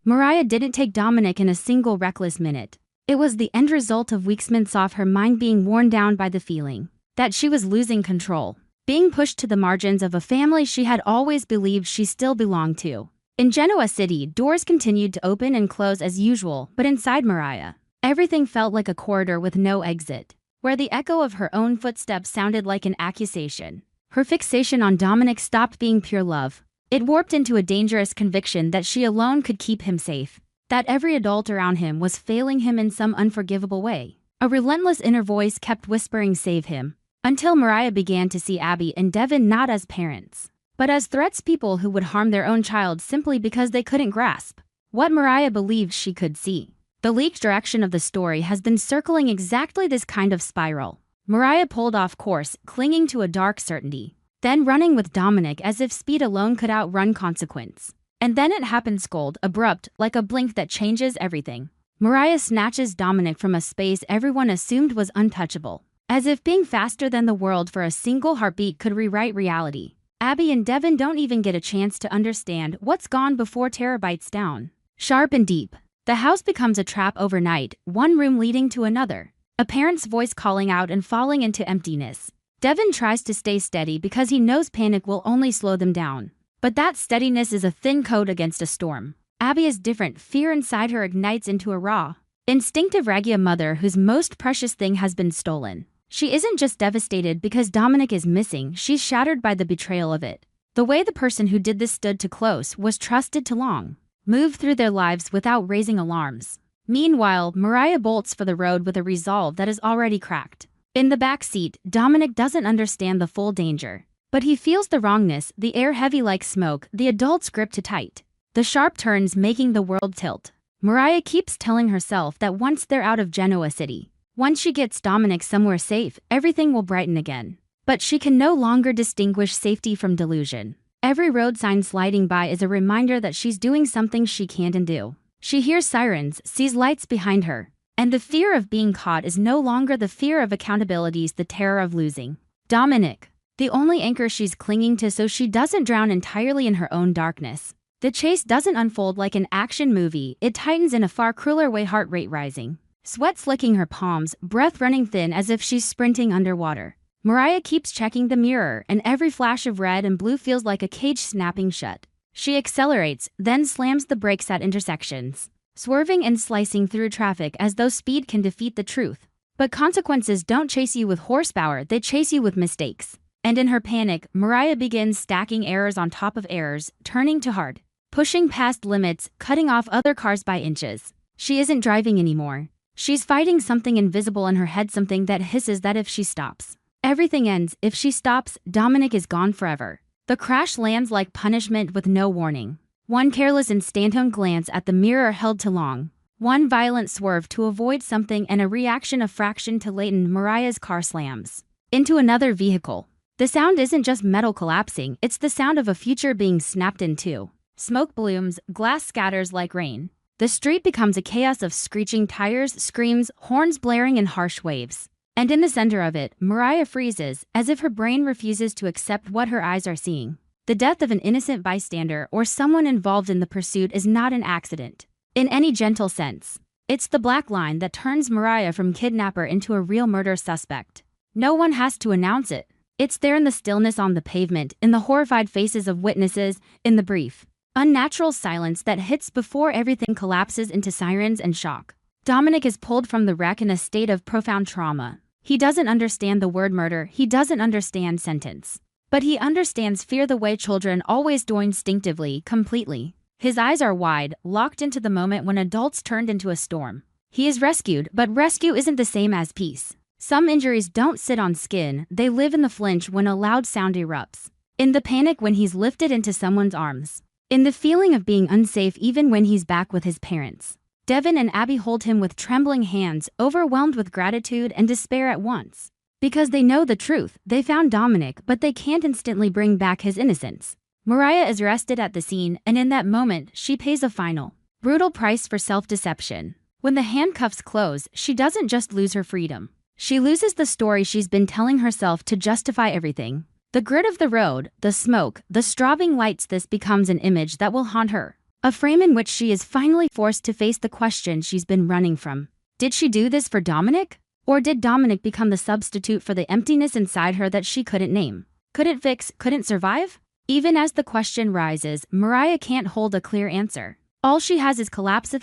Mariah didn't take Dominic in a single reckless minute. It was the end result of weeks months of her mind being worn down by the feeling that she was losing control, being pushed to the margins of a family she had always believed she still belonged to. In Genoa City, doors continued to open and close as usual, but inside Mariah, everything felt like a corridor with no exit, where the echo of her own footsteps sounded like an accusation. Her fixation on Dominic stopped being pure love. It warped into a dangerous conviction that she alone could keep him safe, that every adult around him was failing him in some unforgivable way. A relentless inner voice kept whispering "save him," until Mariah began to see Abby and Devon not as parents, but as threats, people who would harm their own child simply because they couldn't grasp what Mariah believed she could see. The leaked direction of the story has been circling exactly this kind of spiral. Mariah pulled off course, clinging to a dark certainty, then running with Dominic as if speed alone could outrun consequence. And then it happened, cold, abrupt, like a blink that changes everything. Mariah snatches Dominic from a space everyone assumed was untouchable, as if being faster than the world for a single heartbeat could rewrite reality. Abby and Devon don't even get a chance to understand what's gone before terror bites down. Sharp and deep, the house becomes a trap overnight, one room leading to another, a parent's voice calling out and falling into emptiness. Devon tries to stay steady because he knows panic will only slow them down. But that steadiness is a thin coat against a storm. Abby is different. Fear inside her ignites into a raw, instinctive ragged mother whose most precious thing has been stolen. She isn't just devastated because Dominic is missing, she's shattered by the betrayal of it. The way the person who did this stood too close, was trusted too long, moved through their lives without raising alarms. Meanwhile, Mariah bolts for the road with a resolve that is already cracked. In the back seat, Dominic doesn't understand the full danger, but he feels the wrongness, the air heavy like smoke, the adult's grip too tight, the sharp turns making the world tilt. Mariah keeps telling herself that once they're out of Genoa City, once she gets Dominic somewhere safe, everything will brighten again. But she can no longer distinguish safety from delusion. Every road sign sliding by is a reminder that she's doing something she can't undo. She hears sirens, sees lights behind her, and the fear of being caught is no longer the fear of accountability, the terror of losing Dominic, the only anchor she's clinging to so she doesn't drown entirely in her own darkness. The chase doesn't unfold like an action movie, it tightens in a far crueler way, heart rate rising, sweat slicking her palms, breath running thin as if she's sprinting underwater. Mariah keeps checking the mirror, and every flash of red and blue feels like a cage snapping shut. She accelerates, then slams the brakes at intersections, swerving and slicing through traffic as though speed can defeat the truth. But consequences don't chase you with horsepower, they chase you with mistakes. And in her panic, Mariah begins stacking errors on top of errors, turning too hard, pushing past limits, cutting off other cars by inches. She isn't driving anymore. She's fighting something invisible in her head, something that hisses that if she stops, everything ends. If she stops, Dominic is gone forever. The crash lands like punishment with no warning. One careless instantaneous glance at the mirror held too long. One violent swerve to avoid something and a reaction a fraction too late, and Mariah's car slams into another vehicle. The sound isn't just metal collapsing, it's the sound of a future being snapped in two. Smoke blooms, glass scatters like rain. The street becomes a chaos of screeching tires, screams, horns blaring in harsh waves. And in the center of it, Mariah freezes, as if her brain refuses to accept what her eyes are seeing. The death of an innocent bystander or someone involved in the pursuit is not an accident, in any gentle sense. It's the black line that turns Mariah from kidnapper into a real murder suspect. No one has to announce it. It's there in the stillness on the pavement, in the horrified faces of witnesses, in the brief, unnatural silence that hits before everything collapses into sirens and shock. Dominic is pulled from the wreck in a state of profound trauma. He doesn't understand the word murder, he doesn't understand sentence. But he understands fear the way children always do, instinctively, completely. His eyes are wide, locked into the moment when adults turned into a storm. He is rescued, but rescue isn't the same as peace. Some injuries don't sit on skin, they live in the flinch when a loud sound erupts. In the panic when he's lifted into someone's arms. In the feeling of being unsafe even when he's back with his parents. Devon and Abby hold him with trembling hands, overwhelmed with gratitude and despair at once. Because they know the truth, they found Dominic, but they can't instantly bring back his innocence. Mariah is arrested at the scene, and in that moment, she pays a final, brutal price for self-deception. When the handcuffs close, she doesn't just lose her freedom. She loses the story she's been telling herself to justify everything. The grit of the road, the smoke, the strobing lights. This becomes an image that will haunt her. A frame in which she is finally forced to face the question she's been running from. Did she do this for Dominic? Or did Dominic become the substitute for the emptiness inside her that she couldn't name? Couldn't fix, couldn't survive? Even as the question rises, Mariah can't hold a clear answer. All she has is collapse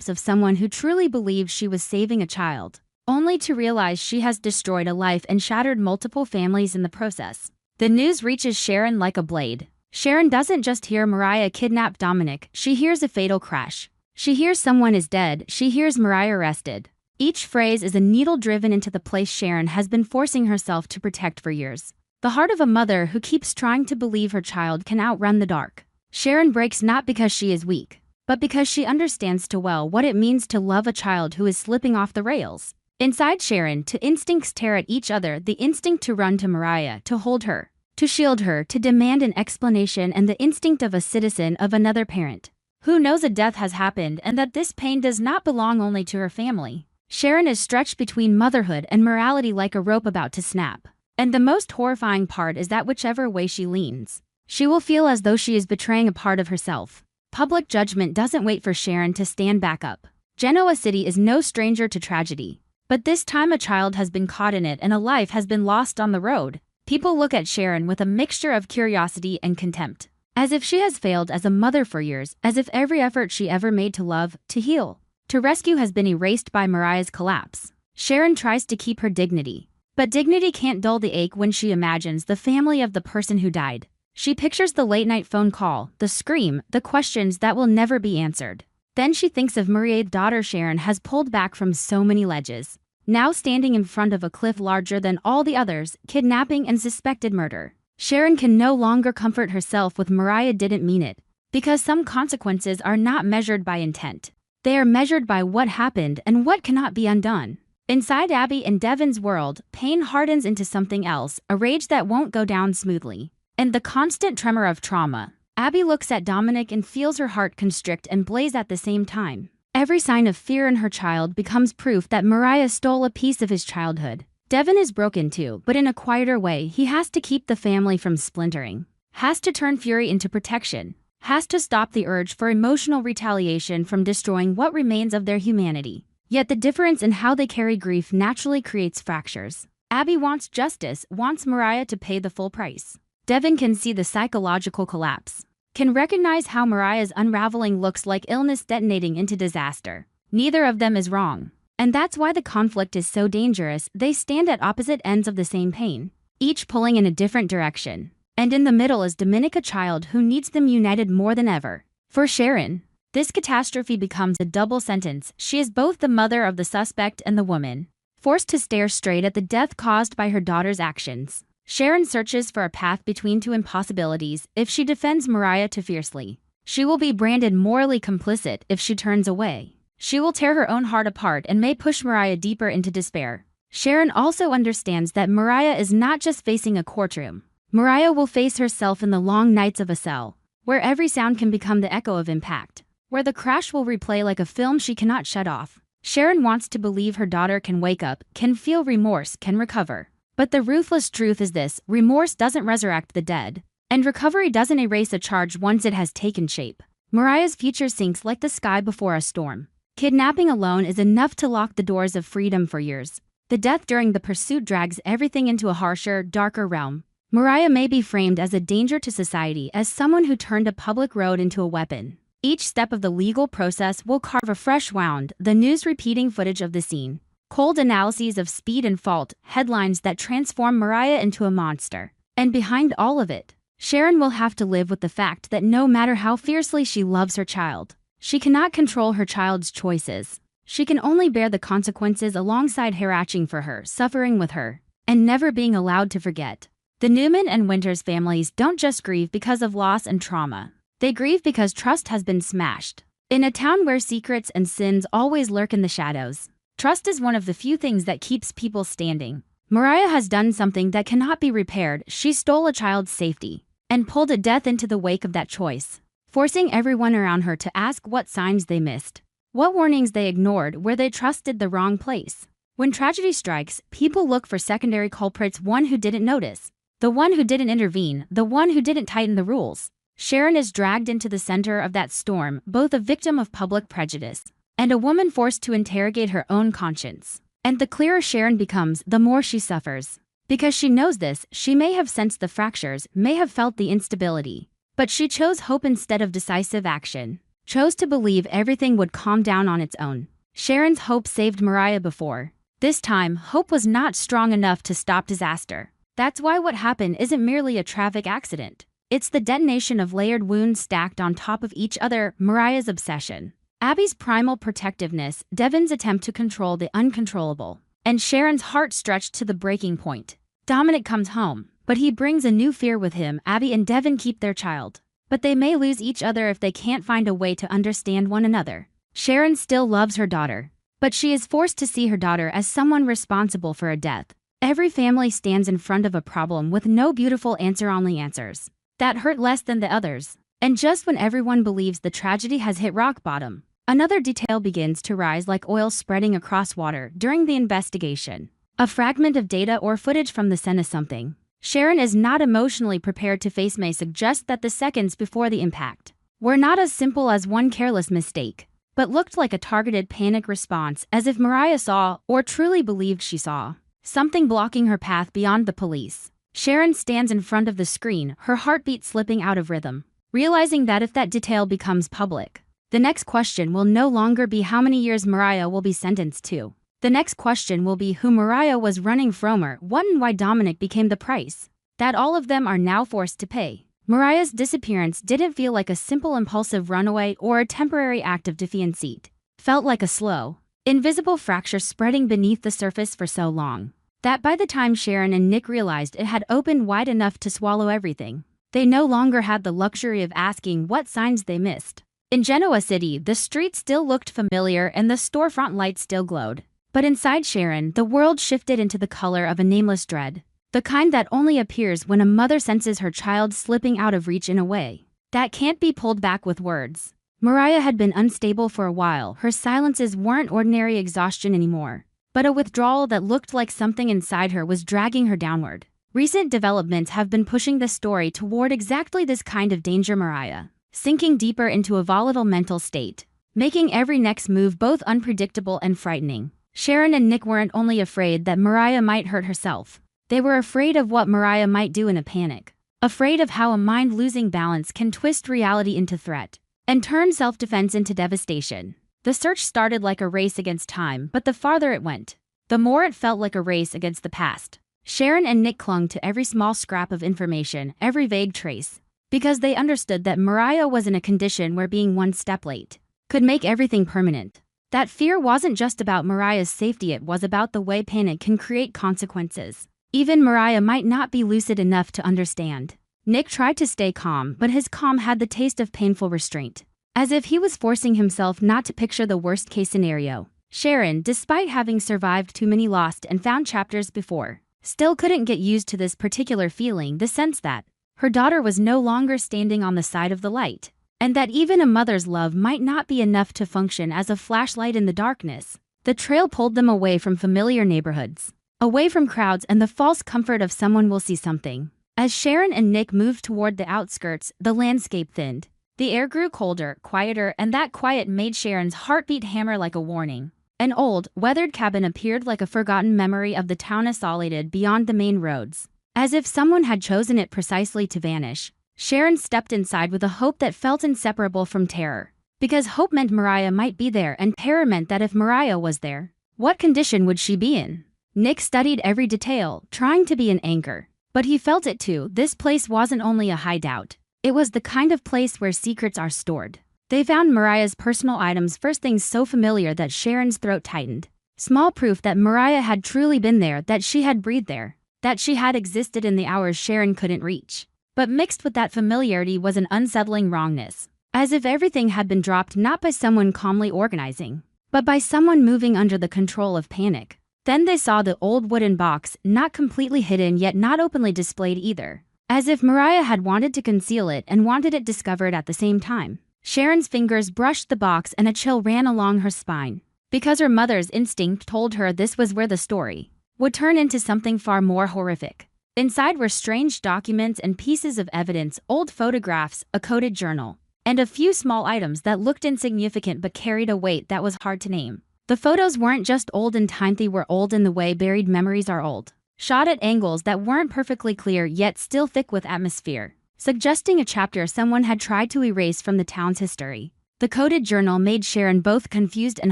of someone who truly believes she was saving a child, only to realize she has destroyed a life and shattered multiple families in the process. The news reaches Sharon like a blade. Sharon doesn't just hear Mariah kidnap Dominic, she hears a fatal crash. She hears someone is dead, she hears Mariah arrested. Each phrase is a needle driven into the place Sharon has been forcing herself to protect for years. The heart of a mother who keeps trying to believe her child can outrun the dark. Sharon breaks not because she is weak, but because she understands too well what it means to love a child who is slipping off the rails. Inside Sharon, two instincts tear at each other: the instinct to run to Mariah, to hold her, to shield her, to demand an explanation, and the instinct of a citizen, of another parent, who knows a death has happened and that this pain does not belong only to her family. Sharon is stretched between motherhood and morality like a rope about to snap. And the most horrifying part is that whichever way she leans, she will feel as though she is betraying a part of herself. Public judgment doesn't wait for Sharon to stand back up. Genoa City is no stranger to tragedy. But this time a child has been caught in it and a life has been lost on the road. People look at Sharon with a mixture of curiosity and contempt, as if she has failed as a mother for years, as if every effort she ever made to love, to heal, to rescue has been erased by Mariah's collapse. Sharon tries to keep her dignity. But dignity can't dull the ache when she imagines the family of the person who died. She pictures the late-night phone call, the scream, the questions that will never be answered. Then she thinks of Mariah's daughter Sharon has pulled back from so many ledges, now standing in front of a cliff larger than all the others, kidnapping and suspected murder. Sharon can no longer comfort herself with Mariah didn't mean it, because some consequences are not measured by intent. They are measured by what happened and what cannot be undone. Inside Abby and Devon's world, pain hardens into something else, a rage that won't go down smoothly, and the constant tremor of trauma. Abby looks at Dominic and feels her heart constrict and blaze at the same time. Every sign of fear in her child becomes proof that Mariah stole a piece of his childhood. Devon is broken too, but in a quieter way. He has to keep the family from splintering, has to turn fury into protection, has to stop the urge for emotional retaliation from destroying what remains of their humanity. Yet the difference in how they carry grief naturally creates fractures. Abby wants justice, wants Mariah to pay the full price. Devon can see the psychological collapse, can recognize how Mariah's unraveling looks like illness detonating into disaster. Neither of them is wrong. And that's why the conflict is so dangerous. They stand at opposite ends of the same pain, each pulling in a different direction. And in the middle is Dominic, a child who needs them united more than ever. For Sharon, this catastrophe becomes a double sentence. She is both the mother of the suspect and the woman, forced to stare straight at the death caused by her daughter's actions. Sharon searches for a path between two impossibilities. If she defends Mariah too fiercely, she will be branded morally complicit. If she turns away, she will tear her own heart apart and may push Mariah deeper into despair. Sharon also understands that Mariah is not just facing a courtroom. Mariah will face herself in the long nights of a cell, where every sound can become the echo of impact, where the crash will replay like a film she cannot shut off. Sharon wants to believe her daughter can wake up, can feel remorse, can recover. But the ruthless truth is this: remorse doesn't resurrect the dead, and recovery doesn't erase a charge once it has taken shape. Mariah's future sinks like the sky before a storm. Kidnapping alone is enough to lock the doors of freedom for years. The death during the pursuit drags everything into a harsher, darker realm. Mariah may be framed as a danger to society, as someone who turned a public road into a weapon. Each step of the legal process will carve a fresh wound, the news repeating footage of the scene, cold analyses of speed and fault, headlines that transform Mariah into a monster. And behind all of it, Sharon will have to live with the fact that no matter how fiercely she loves her child, she cannot control her child's choices. She can only bear the consequences alongside her, watching for her, suffering with her, and never being allowed to forget. The Newman and Winters families don't just grieve because of loss and trauma. They grieve because trust has been smashed. In a town where secrets and sins always lurk in the shadows, trust is one of the few things that keeps people standing. Mariah has done something that cannot be repaired. She stole a child's safety. and pulled a death into the wake of that choice, forcing everyone around her to ask what signs they missed, what warnings they ignored, where they trusted the wrong place. When tragedy strikes, people look for secondary culprits, one who didn't notice, the one who didn't intervene, the one who didn't tighten the rules. Sharon is dragged into the center of that storm, both a victim of public prejudice and a woman forced to interrogate her own conscience. And the clearer Sharon becomes, the more she suffers. Because she knows this, she may have sensed the fractures, may have felt the instability. But she chose hope instead of decisive action. Chose to believe everything would calm down on its own. Sharon's hope saved Mariah before. This time, hope was not strong enough to stop disaster. That's why what happened isn't merely a traffic accident. It's the detonation of layered wounds stacked on top of each other, Mariah's obsession, Abby's primal protectiveness, Devon's attempt to control the uncontrollable, and Sharon's heart stretched to the breaking point. Dominic comes home, but he brings a new fear with him. Abby and Devon keep their child, but they may lose each other if they can't find a way to understand one another. Sharon still loves her daughter, but she is forced to see her daughter as someone responsible for a death. Every family stands in front of a problem with no beautiful answer, only answers that hurt less than the others. And just when everyone believes the tragedy has hit rock bottom, another detail begins to rise like oil spreading across water during the investigation. A fragment of data or footage from the scene is something Sharon is not emotionally prepared to face may suggest that the seconds before the impact were not as simple as one careless mistake, but looked like a targeted panic response, as if Mariah saw, or truly believed she saw, something blocking her path beyond the police. Sharon stands in front of the screen, her heartbeat slipping out of rhythm, realizing that if that detail becomes public, the next question will no longer be how many years Mariah will be sentenced to. The next question will be who Mariah was running from, or what and why Dominic became the price that all of them are now forced to pay. Mariah's disappearance didn't feel like a simple impulsive runaway or a temporary act of defiance. It felt like a slow, invisible fracture spreading beneath the surface for so long that by the time Sharon and Nick realized it had opened wide enough to swallow everything, they no longer had the luxury of asking what signs they missed. In Genoa City, the street still looked familiar and the storefront lights still glowed. But inside Sharon, the world shifted into the color of a nameless dread. The kind that only appears when a mother senses her child slipping out of reach in a way that can't be pulled back with words. Mariah had been unstable for a while. Her silences weren't ordinary exhaustion anymore, but a withdrawal that looked like something inside her was dragging her downward. Recent developments have been pushing the story toward exactly this kind of danger. Mariah sinking deeper into a volatile mental state, making every next move both unpredictable and frightening. Sharon and Nick weren't only afraid that Mariah might hurt herself. They were afraid of what Mariah might do in a panic. Afraid of how a mind losing balance can twist reality into threat and turn self-defense into devastation. The search started like a race against time, but the farther it went, the more it felt like a race against the past. Sharon and Nick clung to every small scrap of information, every vague trace, because they understood that Mariah was in a condition where being one step late could make everything permanent. That fear wasn't just about Mariah's safety, it was about the way panic can create consequences. Even Mariah might not be lucid enough to understand. Nick tried to stay calm, but his calm had the taste of painful restraint, as if he was forcing himself not to picture the worst-case scenario. Sharon, despite having survived too many lost and found chapters before, still couldn't get used to this particular feeling, the sense that her daughter was no longer standing on the side of the light, and that even a mother's love might not be enough to function as a flashlight in the darkness. The trail pulled them away from familiar neighborhoods, away from crowds and the false comfort of someone will see something. As Sharon and Nick moved toward the outskirts, the landscape thinned. The air grew colder, quieter, and that quiet made Sharon's heartbeat hammer like a warning. An old, weathered cabin appeared like a forgotten memory of the town isolated beyond the main roads, as if someone had chosen it precisely to vanish. Sharon stepped inside with a hope that felt inseparable from terror, because hope meant Mariah might be there and terror meant that if Mariah was there, what condition would she be in? Nick studied every detail, trying to be an anchor, but he felt it too. This place wasn't only a hideout, it was the kind of place where secrets are stored. They found Mariah's personal items first, things so familiar that Sharon's throat tightened. Small proof that Mariah had truly been there, that she had breathed there, that she had existed in the hours Sharon couldn't reach. But mixed with that familiarity was an unsettling wrongness, as if everything had been dropped not by someone calmly organizing, but by someone moving under the control of panic. Then they saw the old wooden box, not completely hidden yet not openly displayed either. as if Mariah had wanted to conceal it and wanted it discovered at the same time. Sharon's fingers brushed the box and a chill ran along her spine, because her mother's instinct told her this was where the story would turn into something far more horrific. Inside were strange documents and pieces of evidence, old photographs, a coded journal, and a few small items that looked insignificant but carried a weight that was hard to name. The photos weren't just old in time, they were old in the way buried memories are old. Shot at angles that weren't perfectly clear yet still thick with atmosphere, suggesting a chapter someone had tried to erase from the town's history. The coded journal made Sharon both confused and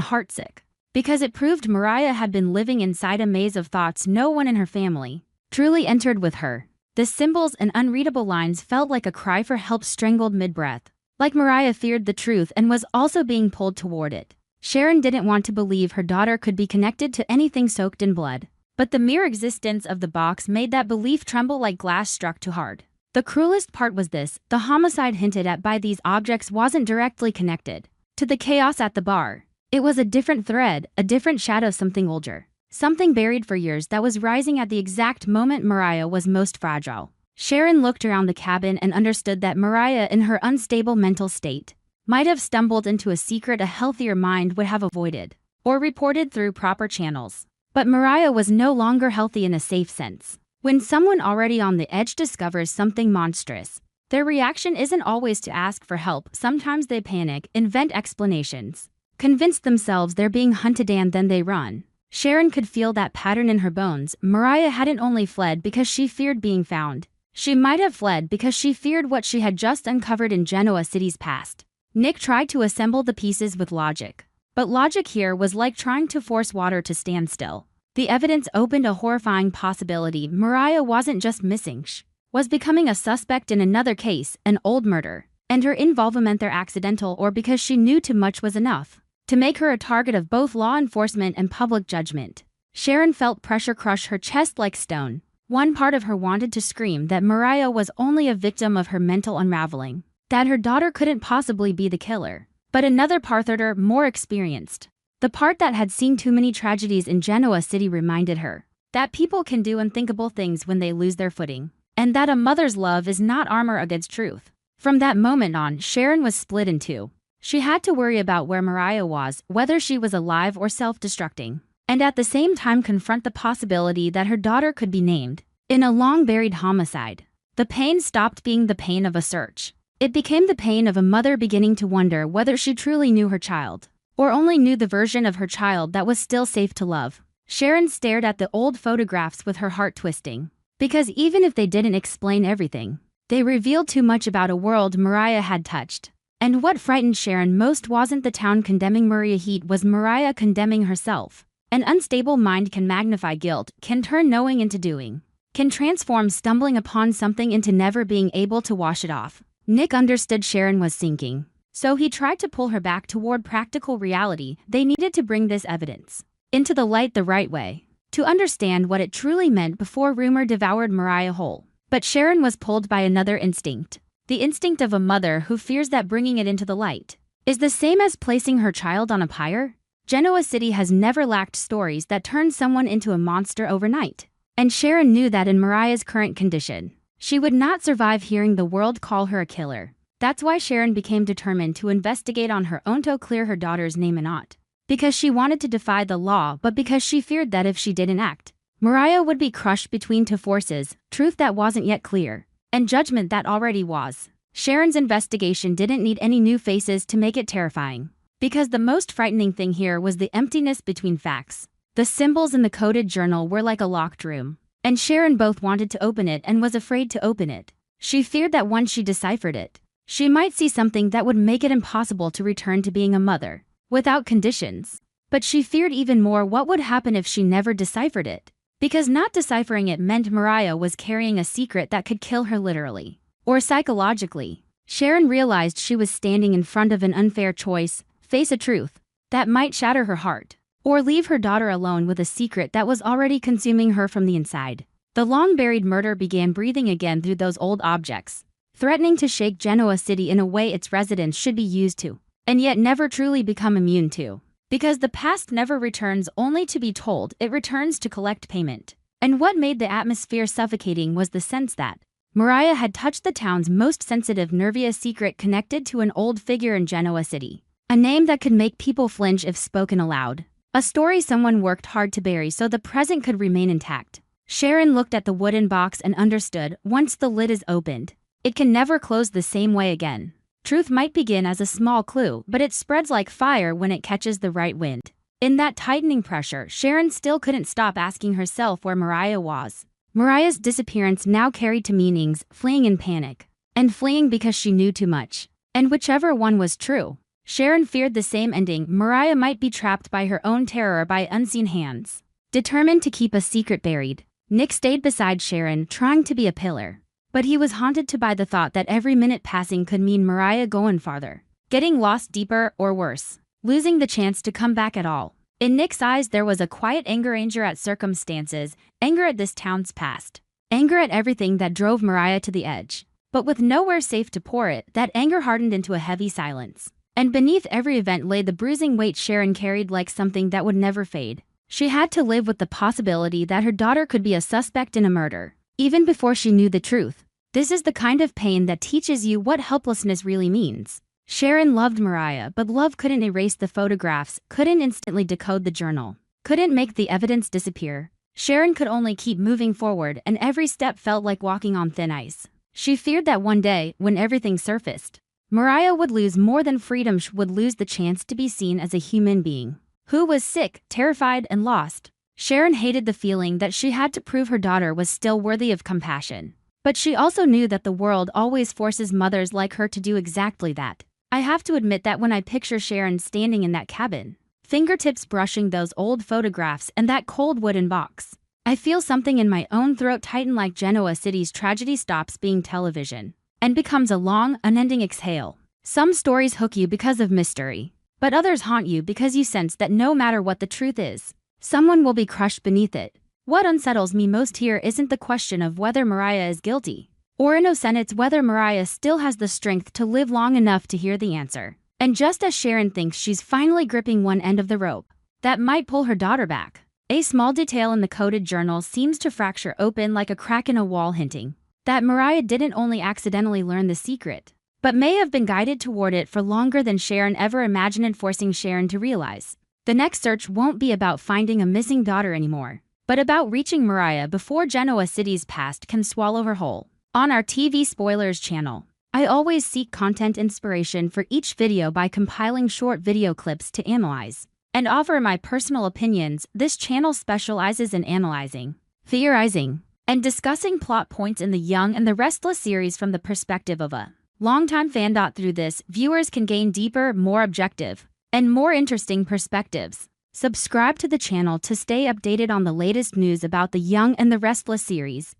heartsick, because it proved Mariah had been living inside a maze of thoughts no one in her family truly entered with her. The symbols and unreadable lines felt like a cry for help strangled mid-breath, like Mariah feared the truth and was also being pulled toward it. Sharon didn't want to believe her daughter could be connected to anything soaked in blood, but the mere existence of the box made that belief tremble like glass struck too hard. The cruelest part was this: the homicide hinted at by these objects wasn't directly connected to the chaos at the bar. It was a different thread, a different shadow, something older, something buried for years that was rising at the exact moment Mariah was most fragile. Sharon looked around the cabin and understood that Mariah, in her unstable mental state, might have stumbled into a secret a healthier mind would have avoided, or reported through proper channels. But Mariah was no longer healthy in a safe sense. When someone already on the edge discovers something monstrous, their reaction isn't always to ask for help. Sometimes they panic, invent explanations, convince themselves they're being hunted, and then they run. Sharon could feel that pattern in her bones. Mariah hadn't only fled because she feared being found. She might have fled because she feared what she had just uncovered in Genoa City's past. Nick tried to assemble the pieces with logic, but logic here was like trying to force water to stand still. The evidence opened a horrifying possibility. Mariah wasn't just missing, she was becoming a suspect in another case, an old murder, and her involvement there, accidental or because she knew too much, was enough to make her a target of both law enforcement and public judgment. Sharon felt pressure crush her chest like stone. One part of her wanted to scream that Mariah was only a victim of her mental unraveling, that her daughter couldn't possibly be the killer. But another part, her more experienced, the part that had seen too many tragedies in Genoa City, reminded her that people can do unthinkable things when they lose their footing, and that a mother's love is not armor against truth. From that moment on, Sharon was split in two. She had to worry about where Mariah was, whether she was alive or self-destructing, and at the same time confront the possibility that her daughter could be named in a long-buried homicide. The pain stopped being the pain of a search. It became the pain of a mother beginning to wonder whether she truly knew her child, or only knew the version of her child that was still safe to love. Sharon stared at the old photographs with her heart twisting, because even if they didn't explain everything, they revealed too much about a world Mariah had touched. And what frightened Sharon most wasn't the town condemning Mariah, it was Mariah condemning herself. An unstable mind can magnify guilt, can turn knowing into doing, can transform stumbling upon something into never being able to wash it off. Nick understood Sharon was sinking, so he tried to pull her back toward practical reality. They needed to bring this evidence into the light the right way, to understand what it truly meant before rumor devoured Mariah whole. But Sharon was pulled by another instinct, the instinct of a mother who fears that bringing it into the light is the same as placing her child on a pyre. Genoa City has never lacked stories that turn someone into a monster overnight, and Sharon knew that in Mariah's current condition, she would not survive hearing the world call her a killer. That's why Sharon became determined to investigate on her own to clear her daughter's name, and not because she wanted to defy the law, but because she feared that if she didn't act, Mariah would be crushed between two forces, truth that wasn't yet clear, and judgment that already was. Sharon's investigation didn't need any new faces to make it terrifying, because the most frightening thing here was the emptiness between facts. The symbols in the coded journal were like a locked room, and Sharon both wanted to open it and was afraid to open it. She feared that once she deciphered it, she might see something that would make it impossible to return to being a mother without conditions. But she feared even more what would happen if she never deciphered it, because not deciphering it meant Mariah was carrying a secret that could kill her literally or psychologically. Sharon realized she was standing in front of an unfair choice: face a truth that might shatter her heart, or leave her daughter alone with a secret that was already consuming her from the inside. The long-buried murder began breathing again through those old objects, threatening to shake Genoa City in a way its residents should be used to, and yet never truly become immune to. Because the past never returns only to be told, it returns to collect payment. And what made the atmosphere suffocating was the sense that Mariah had touched the town's most sensitive nervous secret connected to an old figure in Genoa City. A name that could make people flinch if spoken aloud. A story someone worked hard to bury so the present could remain intact. Sharon looked at the wooden box and understood, once the lid is opened, it can never close the same way again. Truth might begin as a small clue, but it spreads like fire when it catches the right wind. In that tightening pressure, Sharon still couldn't stop asking herself where Mariah was. Mariah's disappearance now carried two meanings: fleeing in panic, and fleeing because she knew too much. And whichever one was true, Sharon feared the same ending. Mariah might be trapped by her own terror by unseen hands. Determined to keep a secret buried, Nick stayed beside Sharon, trying to be a pillar. But he was haunted by the thought that every minute passing could mean Mariah going farther, getting lost deeper, or worse, losing the chance to come back at all. In Nick's eyes there was a quiet anger at circumstances, anger at this town's past, anger at everything that drove Mariah to the edge. But with nowhere safe to pour it, that anger hardened into a heavy silence. And beneath every event lay the bruising weight Sharon carried like something that would never fade. She had to live with the possibility that her daughter could be a suspect in a murder, even before she knew the truth. This is the kind of pain that teaches you what helplessness really means. Sharon loved Mariah, but love couldn't erase the photographs, couldn't instantly decode the journal, couldn't make the evidence disappear. Sharon could only keep moving forward, and every step felt like walking on thin ice. She feared that one day, when everything surfaced, Mariah would lose more than freedom. She would lose the chance to be seen as a human being who was sick, terrified, and lost. Sharon hated the feeling that she had to prove her daughter was still worthy of compassion. But she also knew that the world always forces mothers like her to do exactly that. I have to admit that when I picture Sharon standing in that cabin, fingertips brushing those old photographs and that cold wooden box, I feel something in my own throat tighten, like Genoa City's tragedy stops being television and becomes a long, unending exhale. Some stories hook you because of mystery, but others haunt you because you sense that no matter what the truth is, someone will be crushed beneath it. What unsettles me most here isn't the question of whether Mariah is guilty or innocent, it's whether Mariah still has the strength to live long enough to hear the answer. And just as Sharon thinks she's finally gripping one end of the rope that might pull her daughter back, a small detail in the coded journal seems to fracture open like a crack in a wall, hinting that Mariah didn't only accidentally learn the secret, but may have been guided toward it for longer than Sharon ever imagined, and forcing Sharon to realize the next search won't be about finding a missing daughter anymore, but about reaching Mariah before Genoa City's past can swallow her whole. On our TV Spoilers channel, I always seek content inspiration for each video by compiling short video clips to analyze and offer my personal opinions. This channel specializes in analyzing, theorizing, and discussing plot points in the Young and the Restless series from the perspective of a longtime fan. Through this, viewers can gain deeper, more objective, and more interesting perspectives. Subscribe to the channel to stay updated on the latest news about the Young and the Restless series.